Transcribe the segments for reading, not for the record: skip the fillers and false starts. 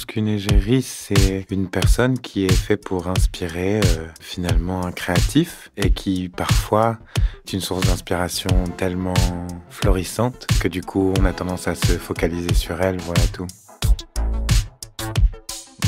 pense qu'une égérie, c'est une personne qui est faite pour inspirer finalement un créatif et qui parfois est une source d'inspiration tellement florissante que du coup on a tendance à se focaliser sur elle, voilà tout.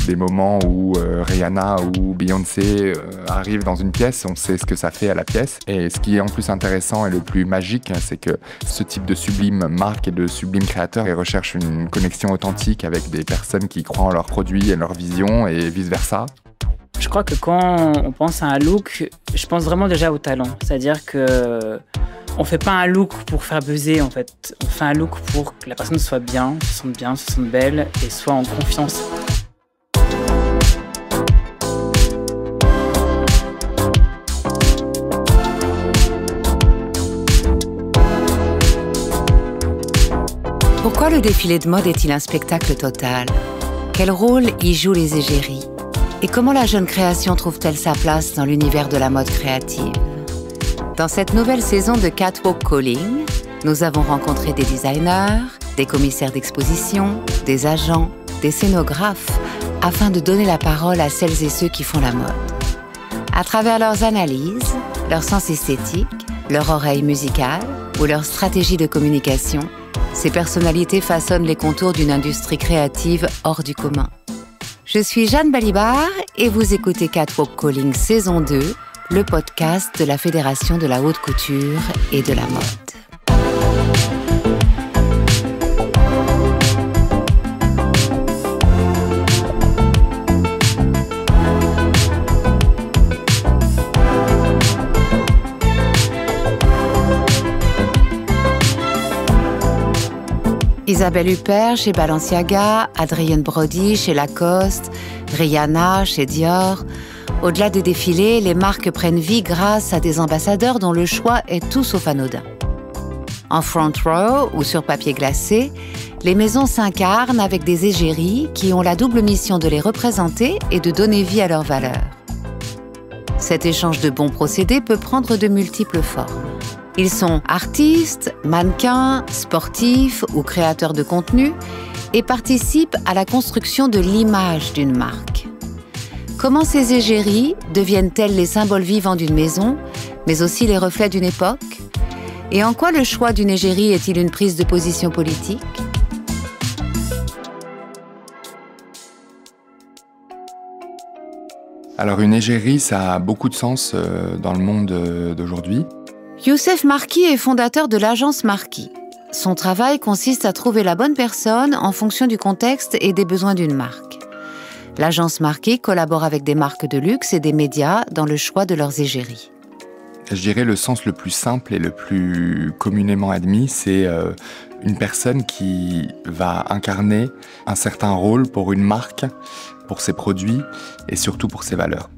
Des moments où Rihanna ou Beyoncé arrivent dans une pièce, on sait ce que ça fait à la pièce. Et ce qui est en plus intéressant et le plus magique, c'est que ce type de sublime marque et de sublime créateur, ils recherchent une connexion authentique avec des personnes qui croient en leurs produits et leur vision et vice-versa. Je crois que quand on pense à un look, je pense vraiment déjà au talent. C'est-à-dire que on fait pas un look pour faire buzzer en fait. On fait un look pour que la personne soit bien, se sente belle et soit en confiance. Pourquoi le défilé de mode est-il un spectacle total? Quel rôle y jouent les égéries? Et comment la jeune création trouve-t-elle sa place dans l'univers de la mode créative? Dans cette nouvelle saison de Catwalk Calling, nous avons rencontré des designers, des commissaires d'exposition, des agents, des scénographes, afin de donner la parole à celles et ceux qui font la mode. À travers leurs analyses, leur sens esthétique, leur oreille musicale ou leur stratégie de communication, ces personnalités façonnent les contours d'une industrie créative hors du commun. Je suis Jeanne Balibar et vous écoutez Catwalk Calling saison 2, le podcast de la Fédération de la haute couture et de la mode. Isabelle Huppert chez Balenciaga, Adrienne Brody chez Lacoste, Rihanna chez Dior. Au-delà des défilés, les marques prennent vie grâce à des ambassadeurs dont le choix est tout sauf anodin. En front row ou sur papier glacé, les maisons s'incarnent avec des égéries qui ont la double mission de les représenter et de donner vie à leurs valeurs. Cet échange de bons procédés peut prendre de multiples formes. Ils sont artistes, mannequins, sportifs ou créateurs de contenu et participent à la construction de l'image d'une marque. Comment ces égéries deviennent-elles les symboles vivants d'une maison, mais aussi les reflets d'une époque? Et en quoi le choix d'une égérie est-il une prise de position politique? Alors une égérie, ça a beaucoup de sens dans le monde d'aujourd'hui. Youssef Marki est fondateur de l'agence Marki. Son travail consiste à trouver la bonne personne en fonction du contexte et des besoins d'une marque. L'agence Marki collabore avec des marques de luxe et des médias dans le choix de leurs égéries. Je dirais le sens le plus simple et le plus communément admis, c'est une personne qui va incarner un certain rôle pour une marque, pour ses produits et surtout pour ses valeurs.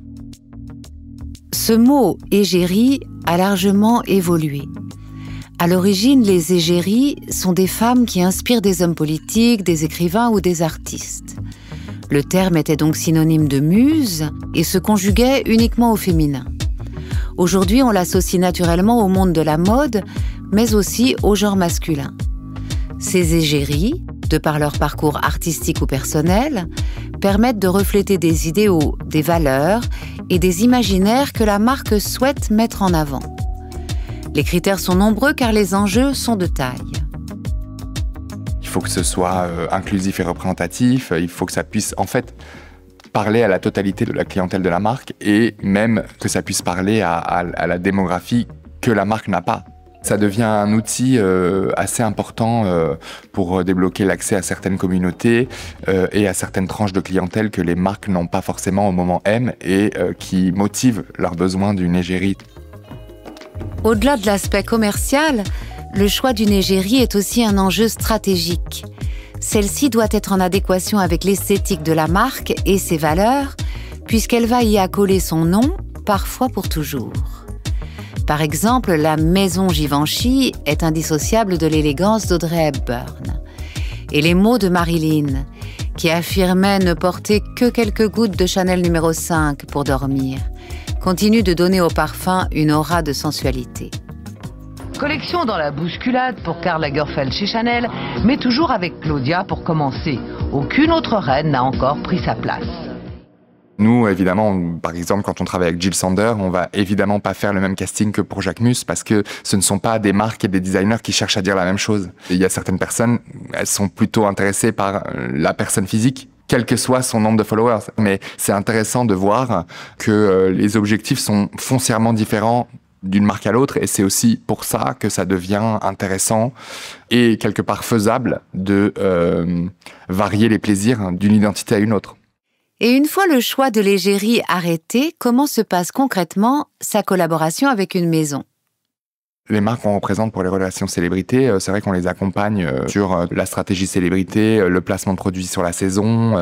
Ce mot « égérie » a largement évolué. À l'origine, les égéries sont des femmes qui inspirent des hommes politiques, des écrivains ou des artistes. Le terme était donc synonyme de muse et se conjuguait uniquement au féminin. Aujourd'hui, on l'associe naturellement au monde de la mode, mais aussi au genre masculin. Ces égéries, de par leur parcours artistique ou personnel, permettent de refléter des idéaux, des valeurs et des imaginaires que la marque souhaite mettre en avant. Les critères sont nombreux car les enjeux sont de taille. Il faut que ce soit inclusif et représentatif, il faut que ça puisse en fait parler à la totalité de la clientèle de la marque et même que ça puisse parler à la démographie que la marque n'a pas. Ça devient un outil assez important pour débloquer l'accès à certaines communautés et à certaines tranches de clientèle que les marques n'ont pas forcément au moment M et qui motivent leurs besoins d'une égérie. Au-delà de l'aspect commercial, le choix d'une égérie est aussi un enjeu stratégique. Celle-ci doit être en adéquation avec l'esthétique de la marque et ses valeurs, puisqu'elle va y accoler son nom, parfois pour toujours. Par exemple, la maison Givenchy est indissociable de l'élégance d'Audrey Hepburn. Et les mots de Marilyn, qui affirmait ne porter que quelques gouttes de Chanel numéro 5 pour dormir, continuent de donner au parfum une aura de sensualité. Collection dans la bousculade pour Karl Lagerfeld chez Chanel, mais toujours avec Claudia pour commencer. Aucune autre reine n'a encore pris sa place. Nous, évidemment, par exemple, quand on travaille avec Jil Sander, on va évidemment pas faire le même casting que pour Jacquemus parce que ce ne sont pas des marques et des designers qui cherchent à dire la même chose. Il y a certaines personnes, elles sont plutôt intéressées par la personne physique, quel que soit son nombre de followers. Mais c'est intéressant de voir que les objectifs sont foncièrement différents d'une marque à l'autre, et c'est aussi pour ça que ça devient intéressant et quelque part faisable de varier les plaisirs d'une identité à une autre. Et une fois le choix de l'égérie arrêté, comment se passe concrètement sa collaboration avec une maison ? Les marques qu'on représente pour les relations célébrités, c'est vrai qu'on les accompagne sur la stratégie célébrité, le placement de produits sur la saison,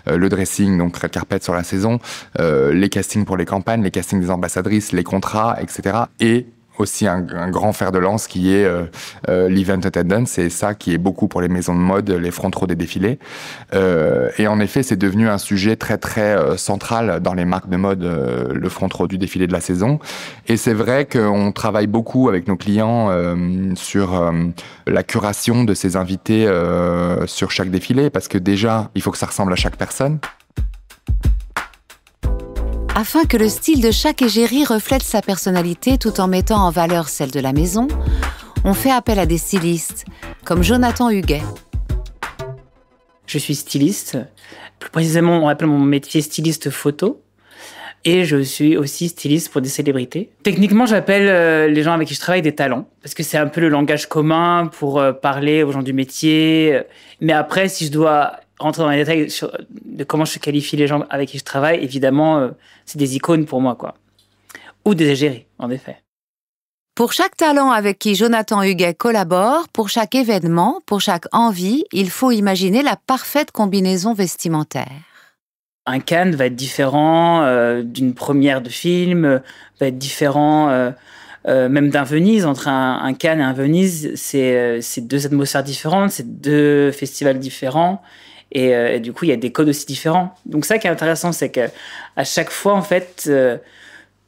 le dressing, donc red carpet sur la saison, les castings pour les campagnes, les castings des ambassadrices, les contrats, etc. Et aussi un grand fer de lance qui est l'event attendance, c'est ça qui est beaucoup pour les maisons de mode, les front rows des défilés. Et en effet, c'est devenu un sujet très très central dans les marques de mode, le front row du défilé de la saison. Et c'est vrai qu'on travaille beaucoup avec nos clients sur la curation de ces invités sur chaque défilé, parce que déjà, il faut que ça ressemble à chaque personne. Afin que le style de chaque égérie reflète sa personnalité tout en mettant en valeur celle de la maison, on fait appel à des stylistes, comme Jonathan Huguet. Je suis styliste. Plus précisément, on appelle mon métier styliste photo. Et je suis aussi styliste pour des célébrités. Techniquement, j'appelle les gens avec qui je travaille des talents, parce que c'est un peu le langage commun pour parler aux gens du métier. Mais après, si je dois rentrer dans les détails de comment je qualifie les gens avec qui je travaille, évidemment, c'est des icônes pour moi, quoi. Ou des égéries, en effet. Pour chaque talent avec qui Jonathan Huguet collabore, pour chaque événement, pour chaque envie, il faut imaginer la parfaite combinaison vestimentaire. Un Cannes va être différent d'une première de film, va être différent même d'un Venise. Entre un Cannes et un Venise, c'est deux atmosphères différentes, c'est deux festivals différents. Et du coup, il y a des codes aussi différents. Donc ça qui est intéressant, c'est qu'à chaque fois, en fait,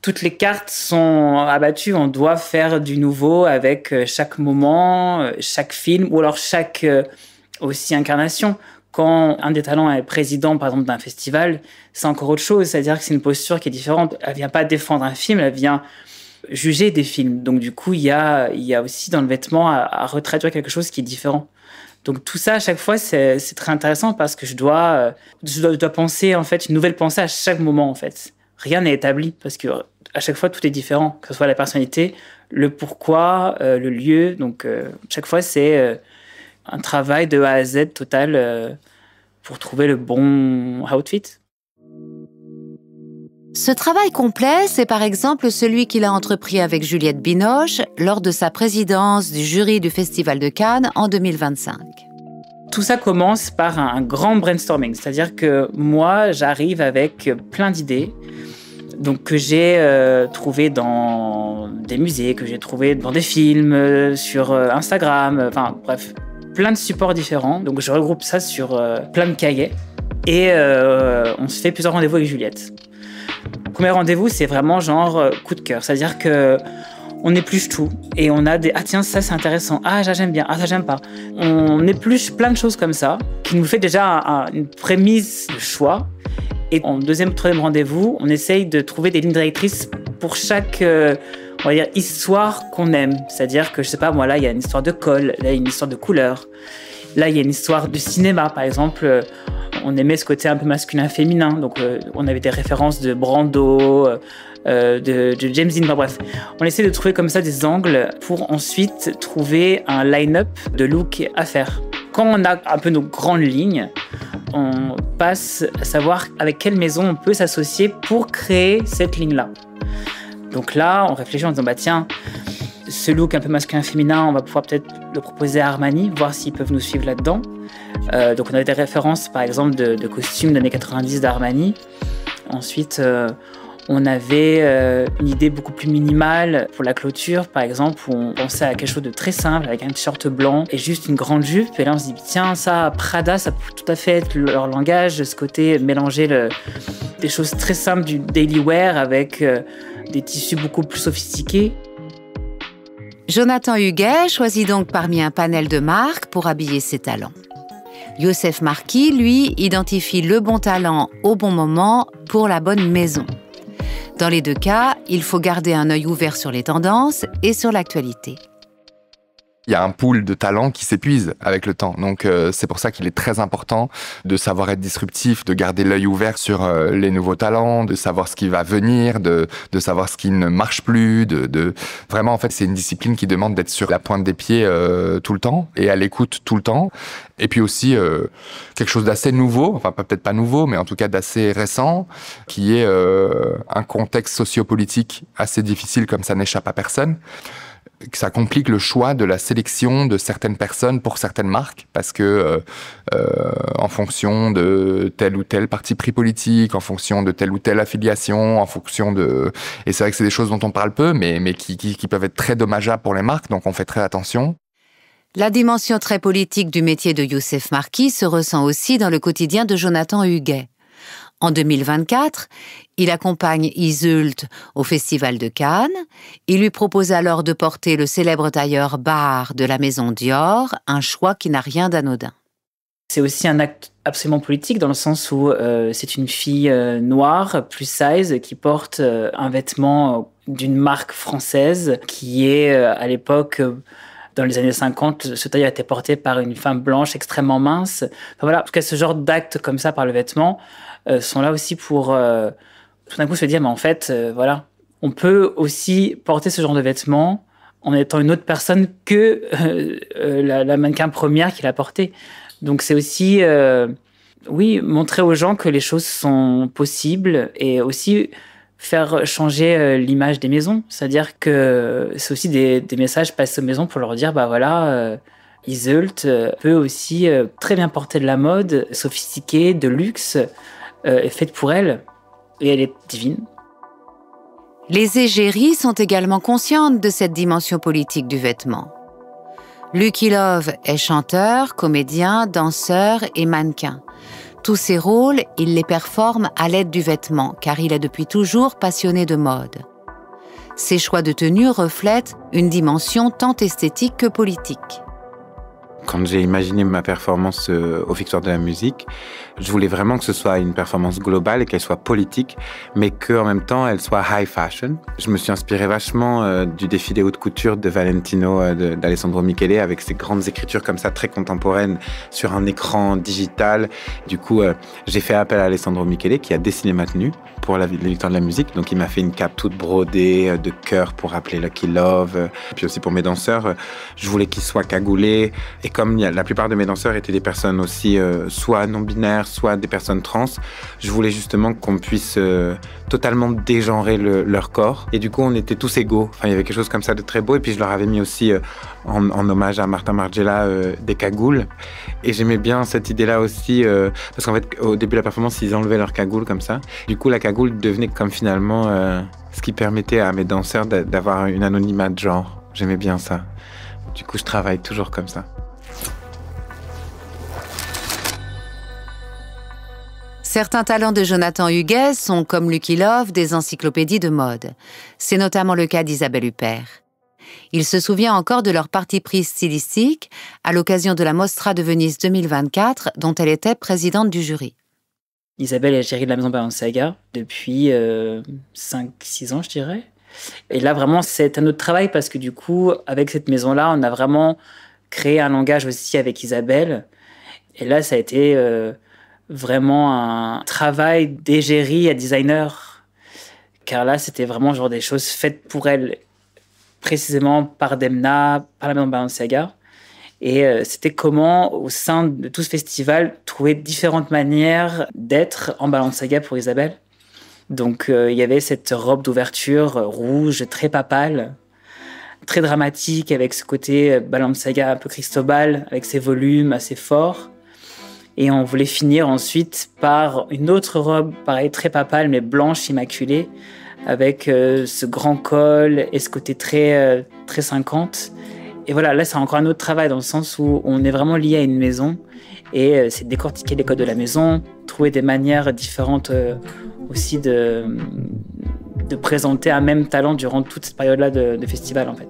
toutes les cartes sont abattues. On doit faire du nouveau avec chaque moment, chaque film, ou alors chaque aussi incarnation. Quand un des talents est président, par exemple, d'un festival, c'est encore autre chose. C'est-à-dire que c'est une posture qui est différente. Elle vient pas défendre un film, elle vient juger des films. Donc du coup, il y a aussi dans le vêtement à retraduire quelque chose qui est différent. Donc tout ça, à chaque fois, c'est très intéressant parce que je dois penser, en fait, une nouvelle pensée à chaque moment, en fait. Rien n'est établi parce que à chaque fois, tout est différent, que ce soit la personnalité, le pourquoi, le lieu. Donc chaque fois, c'est un travail de A à Z total pour trouver le bon outfit. Ce travail complet, c'est par exemple celui qu'il a entrepris avec Juliette Binoche lors de sa présidence du jury du Festival de Cannes en 2025. Tout ça commence par un grand brainstorming, c'est-à-dire que moi, j'arrive avec plein d'idées, donc que j'ai trouvé dans des musées, que j'ai trouvé dans des films, sur Instagram, enfin bref, plein de supports différents. Donc je regroupe ça sur plein de cahiers et on se fait plusieurs rendez-vous avec Juliette. Le premier rendez-vous, c'est vraiment genre coup de cœur, c'est-à-dire que on épluche tout et on a des ah tiens ça c'est intéressant, ah ça j'aime bien, ah ça j'aime pas. On épluche plein de choses comme ça qui nous fait déjà une prémisse de choix. Et en deuxième, troisième rendez-vous, on essaye de trouver des lignes directrices pour chaque on va dire histoire qu'on aime. C'est-à-dire que je sais pas moi là il y a une histoire de col, là il y a une histoire de couleur, là il y a une histoire de cinéma par exemple. On aimait ce côté un peu masculin-féminin, donc on avait des références de Brando, de James Dean, bref. On essaie de trouver comme ça des angles pour ensuite trouver un line-up de looks à faire. Quand on a un peu nos grandes lignes, on passe à savoir avec quelle maison on peut s'associer pour créer cette ligne-là. Donc là, on réfléchit en disant, bah tiens, ce look un peu masculin-féminin, on va pouvoir peut-être le proposer à Armani, voir s'ils peuvent nous suivre là-dedans. Donc on avait des références, par exemple, de costumes des années 90 d'Armani. Ensuite, on avait une idée beaucoup plus minimale pour la clôture, par exemple, où on pensait à quelque chose de très simple, avec un t-shirt blanc et juste une grande jupe. Et là, on se dit, tiens, ça, Prada, ça peut tout à fait être leur langage, ce côté mélanger des choses très simples du daily wear avec des tissus beaucoup plus sophistiqués. Jonathan Huguet choisit donc parmi un panel de marques pour habiller ses talents. Youssef Marki, lui, identifie le bon talent au bon moment pour la bonne maison. Dans les deux cas, il faut garder un œil ouvert sur les tendances et sur l'actualité. Il y a un pool de talents qui s'épuise avec le temps. Donc c'est pour ça qu'il est très important de savoir être disruptif, de garder l'œil ouvert sur les nouveaux talents, de savoir ce qui va venir, de savoir ce qui ne marche plus. Vraiment, en fait, c'est une discipline qui demande d'être sur la pointe des pieds tout le temps et à l'écoute tout le temps. Et puis aussi quelque chose d'assez nouveau, enfin peut-être pas nouveau, mais en tout cas d'assez récent, qui est un contexte sociopolitique assez difficile comme ça n'échappe à personne. Ça complique le choix de la sélection de certaines personnes pour certaines marques parce que en fonction de tel ou tel parti pris politique, en fonction de telle ou telle affiliation, en fonction de... Et c'est vrai que c'est des choses dont on parle peu, mais qui peuvent être très dommageables pour les marques, donc on fait très attention. La dimension très politique du métier de Youssef Marki se ressent aussi dans le quotidien de Jonathan Huguet. En 2024, il accompagne Iseult au Festival de Cannes. Il lui propose alors de porter le célèbre tailleur Bahar de la maison Dior, un choix qui n'a rien d'anodin. C'est aussi un acte absolument politique dans le sens où c'est une fille noire, plus size, qui porte un vêtement d'une marque française qui est à l'époque... Dans les années 50, ce tailleur était porté par une femme blanche extrêmement mince. Enfin, voilà, en tout cas, ce genre d'actes comme ça par le vêtement sont là aussi pour tout d'un coup se dire, mais en fait, voilà, on peut aussi porter ce genre de vêtements en étant une autre personne que la mannequin première qui l'a porté. Donc c'est aussi, oui, montrer aux gens que les choses sont possibles et aussi faire changer l'image des maisons. C'est-à-dire que c'est aussi des messages passés aux maisons pour leur dire, bah voilà, Iseult peut aussi très bien porter de la mode, sophistiquée, de luxe, faite pour elle. Et elle est divine. Les égéries sont également conscientes de cette dimension politique du vêtement. Lucky Love est chanteur, comédien, danseur et mannequin. Tous ces rôles, il les performe à l'aide du vêtement, car il est depuis toujours passionné de mode. Ses choix de tenue reflètent une dimension tant esthétique que politique. Quand j'ai imaginé ma performance aux Victoires de la musique, je voulais vraiment que ce soit une performance globale et qu'elle soit politique, mais qu'en même temps, elle soit high fashion. Je me suis inspiré vachement du défilé haute couture de Valentino d'Alessandro Michele, avec ses grandes écritures comme ça, très contemporaines, sur un écran digital. Du coup, j'ai fait appel à Alessandro Michele, qui a dessiné ma tenue pour les Victoires de la musique. Donc, il m'a fait une cape toute brodée de cœur pour rappeler Lucky Love. Puis aussi pour mes danseurs, je voulais qu'ils soient cagoulés. Et comme la plupart de mes danseurs étaient des personnes aussi soit non-binaires, soit des personnes trans, je voulais justement qu'on puisse totalement dégenrer leur corps. Et du coup, on était tous égaux. Enfin, il y avait quelque chose comme ça de très beau. Et puis, je leur avais mis aussi, en hommage à Martin Margiela, des cagoules. Et j'aimais bien cette idée-là aussi, parce qu'en fait, au début de la performance, ils enlevaient leur cagoule comme ça. Du coup, la cagoule devenait comme finalement ce qui permettait à mes danseurs d'avoir une anonymat de genre. J'aimais bien ça. Du coup, je travaille toujours comme ça. Certains talents de Jonathan Huguet sont, comme Lucky Love, des encyclopédies de mode. C'est notamment le cas d'Isabelle Huppert. Il se souvient encore de leur parti pris stylistique à l'occasion de la Mostra de Venise 2024, dont elle était présidente du jury. Isabelle est chérie de la maison Balenciaga depuis 5-6 ans, je dirais. Et là, vraiment, c'est un autre travail parce que du coup, avec cette maison-là, on a vraiment créé un langage aussi avec Isabelle. Et là, ça a été vraiment un travail d'égérie à designer. Car là, c'était vraiment genre des choses faites pour elle, précisément par Demna, par la maison Balenciaga. Et c'était comment, au sein de tout ce festival, trouver différentes manières d'être en Balenciaga pour Isabelle. Donc, il y avait cette robe d'ouverture rouge, très papale, très dramatique, avec ce côté Balenciaga un peu Cristobal, avec ses volumes assez forts. Et on voulait finir ensuite par une autre robe, pareil, très papale, mais blanche, immaculée, avec ce grand col et ce côté très 50. Et voilà, là, c'est encore un autre travail dans le sens où on est vraiment lié à une maison et c'est décortiquer les codes de la maison, trouver des manières différentes aussi de présenter un même talent durant toute cette période-là de festival, en fait.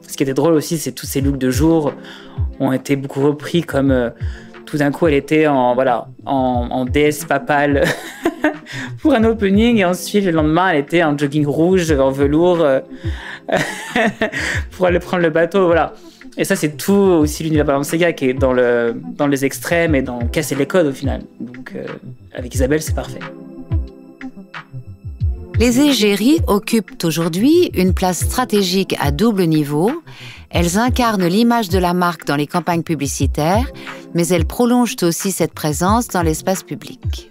Ce qui était drôle aussi, c'est tous ces looks de jour ont été beaucoup repris comme Tout d'un coup, elle était en déesse papale pour un opening, et ensuite, le lendemain, elle était en jogging rouge, en velours, pour aller prendre le bateau, voilà. Et ça, c'est tout aussi l'univers Balenciaga qui est dans les extrêmes et dans casser les codes au final. Donc, avec Isabelle, c'est parfait. Les égéries occupent aujourd'hui une place stratégique à double niveau. Elles incarnent l'image de la marque dans les campagnes publicitaires, mais elles prolongent aussi cette présence dans l'espace public.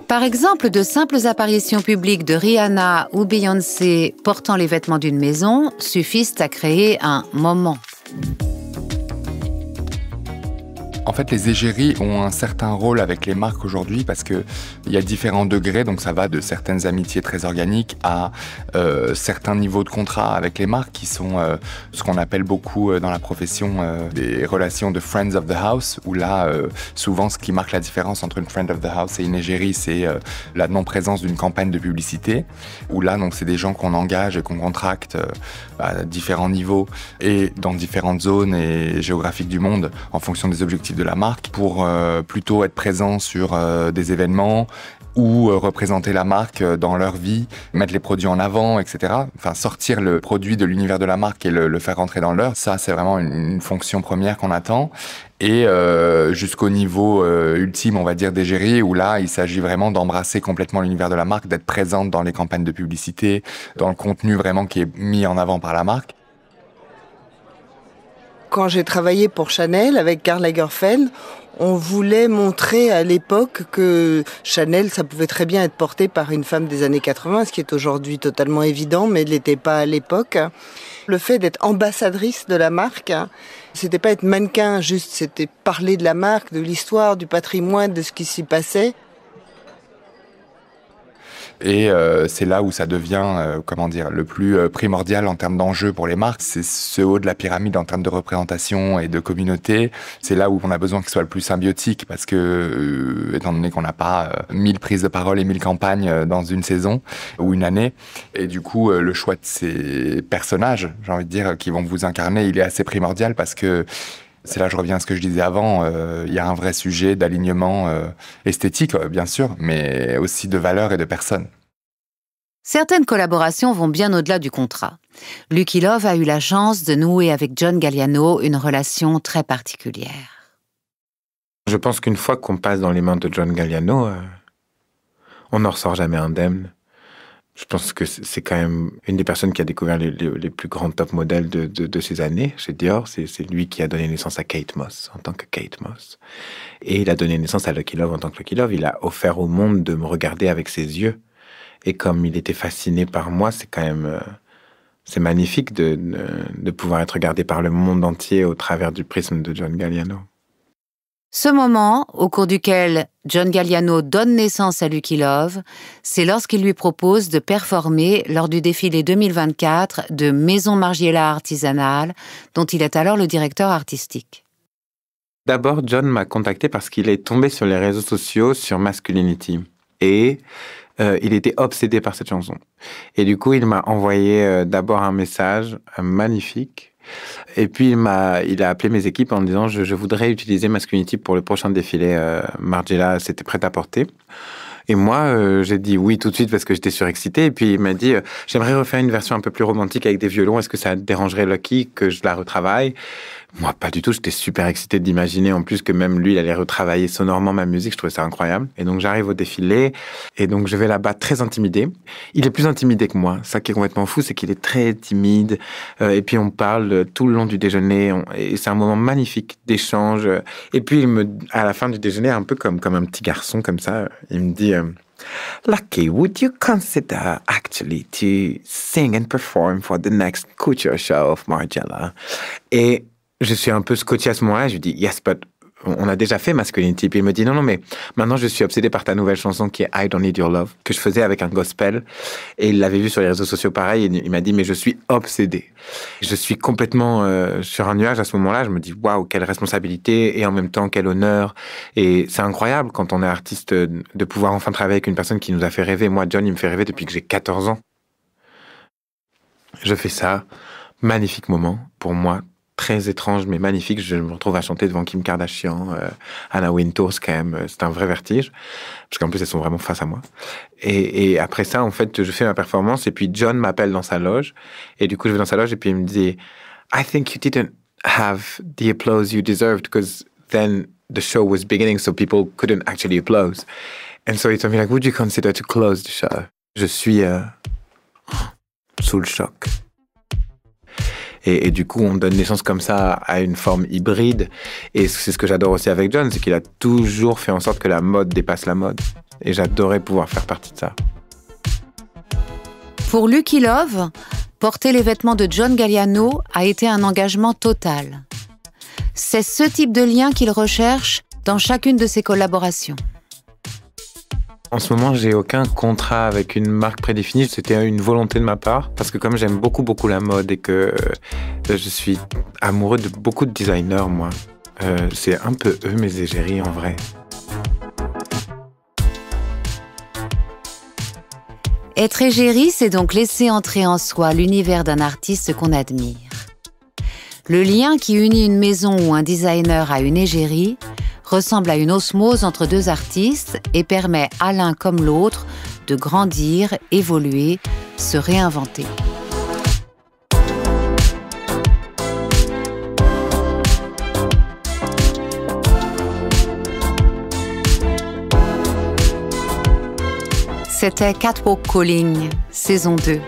Par exemple, de simples apparitions publiques de Rihanna ou Beyoncé portant les vêtements d'une maison suffisent à créer un moment. En fait, les égéries ont un certain rôle avec les marques aujourd'hui parce qu'il y a différents degrés, donc ça va de certaines amitiés très organiques à certains niveaux de contrat avec les marques qui sont ce qu'on appelle beaucoup dans la profession des relations de friends of the house, où là, souvent, ce qui marque la différence entre une friend of the house et une égérie, c'est la non-présence d'une campagne de publicité, où là, donc, c'est des gens qu'on engage et qu'on contracte à différents niveaux et dans différentes zones et géographiques du monde en fonction des objectifs de la marque pour plutôt être présent sur des événements ou représenter la marque dans leur vie, mettre les produits en avant, etc. Enfin, sortir le produit de l'univers de la marque et le faire rentrer dans leur. Ça, c'est vraiment une fonction première qu'on attend. Et jusqu'au niveau ultime, on va dire, d'égérie, où là, il s'agit vraiment d'embrasser complètement l'univers de la marque, d'être présente dans les campagnes de publicité, dans le contenu vraiment qui est mis en avant par la marque. Quand j'ai travaillé pour Chanel avec Karl Lagerfeld, on voulait montrer à l'époque que Chanel, ça pouvait très bien être porté par une femme des années 80, ce qui est aujourd'hui totalement évident, mais ne l'était pas à l'époque. Le fait d'être ambassadrice de la marque, c'était pas être mannequin juste, c'était parler de la marque, de l'histoire, du patrimoine, de ce qui s'y passait. Et c'est là où ça devient, le plus primordial en termes d'enjeux pour les marques. C'est ce haut de la pyramide en termes de représentation et de communauté. C'est là où on a besoin que ce soit le plus symbiotique parce que, étant donné qu'on n'a pas 1000 prises de parole et 1000 campagnes dans une saison ou une année, et du coup, le choix de ces personnages, j'ai envie de dire, qui vont vous incarner, il est assez primordial parce que c'est là, je reviens à ce que je disais avant, il y a un vrai sujet d'alignement esthétique, bien sûr, mais aussi de valeur et de personnes. Certaines collaborations vont bien au-delà du contrat. Lucky Love a eu la chance de nouer avec John Galliano une relation très particulière. Je pense qu'une fois qu'on passe dans les mains de John Galliano, on n'en ressort jamais indemne. Je pense que c'est quand même une des personnes qui a découvert les plus grands top modèles de ces années chez Dior. C'est lui qui a donné naissance à Kate Moss en tant que Kate Moss. Et il a donné naissance à Lucky Love en tant que Lucky Love. Il a offert au monde de me regarder avec ses yeux. Et comme il était fasciné par moi, c'est quand même... c'est magnifique de pouvoir être regardé par le monde entier au travers du prisme de John Galliano. Ce moment, au cours duquel John Galliano donne naissance à Lucky Love, c'est lorsqu'il lui propose de performer lors du défilé 2024 de Maison Margiela Artisanale, dont il est alors le directeur artistique. D'abord, John m'a contacté parce qu'il est tombé sur les réseaux sociaux sur Masculinity. Et il était obsédé par cette chanson. Et du coup, il m'a envoyé d'abord un message magnifique. Et puis, il a appelé mes équipes en disant « Je voudrais utiliser Masculinity pour le prochain défilé. Margiela, c'était prêt à porter. » Et moi, j'ai dit oui tout de suite parce que j'étais surexcité. Et puis, il m'a dit « J'aimerais refaire une version un peu plus romantique avec des violons. Est-ce que ça dérangerait Lucky que je la retravaille ?» Moi, pas du tout. J'étais super excité d'imaginer en plus que même lui, il allait retravailler sonorement ma musique. Je trouvais ça incroyable. Et donc, j'arrive au défilé. Et donc, je vais là-bas très intimidé. Il est plus intimidé que moi. Ça qui est complètement fou, c'est qu'il est très timide. Et puis, on parle tout le long du déjeuner. Et c'est un moment magnifique d'échange. Et puis, à la fin du déjeuner, un peu comme un petit garçon, comme ça, il me dit... Lucky, would you consider actually to sing and perform for the next couture show of Margiela? Et je suis un peu scotché à ce moment-là. Je lui dis yes, but on a déjà fait Masculinity. Puis il me dit non, mais maintenant je suis obsédé par ta nouvelle chanson qui est I Don't Need Your Love, que je faisais avec un gospel. Et il l'avait vu sur les réseaux sociaux pareil. Et il m'a dit mais je suis obsédé. Je suis complètement sur un nuage à ce moment-là. Je me dis waouh, quelle responsabilité et en même temps quel honneur. Et c'est incroyable quand on est artiste de pouvoir enfin travailler avec une personne qui nous a fait rêver. Moi, John, il me fait rêver depuis que j'ai 14 ans. Je fais ça. Magnifique moment pour moi. très étrange mais magnifique. Je me retrouve à chanter devant Kim Kardashian, Anna Wintour, quand même, c'est un vrai vertige, parce qu'en plus elles sont vraiment face à moi. Et après ça, en fait, je fais ma performance et puis John m'appelle dans sa loge et du coup je vais dans sa loge et puis il me dit I think you didn't have the applause you deserved because then the show was beginning so people couldn't actually applause. And so he told me like, would you consider to close the show? Je suis sous le choc. Et du coup, on donne naissance comme ça à une forme hybride. Et c'est ce que j'adore aussi avec John, c'est qu'il a toujours fait en sorte que la mode dépasse la mode. Et j'adorais pouvoir faire partie de ça. Pour Lucky Love, porter les vêtements de John Galliano a été un engagement total. C'est ce type de lien qu'il recherche dans chacune de ses collaborations. En ce moment, j'ai aucun contrat avec une marque prédéfinie. C'était une volonté de ma part. Parce que comme j'aime beaucoup, beaucoup la mode et que je suis amoureux de beaucoup de designers, moi, c'est un peu eux mes égéries en vrai. Être égérie, c'est donc laisser entrer en soi l'univers d'un artiste qu'on admire. Le lien qui unit une maison ou un designer à une égérie ressemble à une osmose entre deux artistes et permet à l'un comme l'autre de grandir, évoluer, se réinventer. C'était Catwalk Calling, saison 2.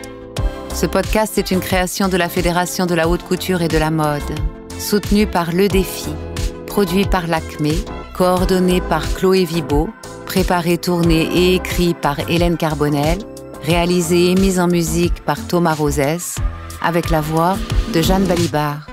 Ce podcast est une création de la Fédération de la haute couture et de la mode, soutenue par Le Défi, produit par l'Acmé, coordonné par Chloé Vibo, préparé, tourné et écrit par Hélène Carbonel, réalisé et mis en musique par Thomas Rosès, avec la voix de Jeanne Balibar.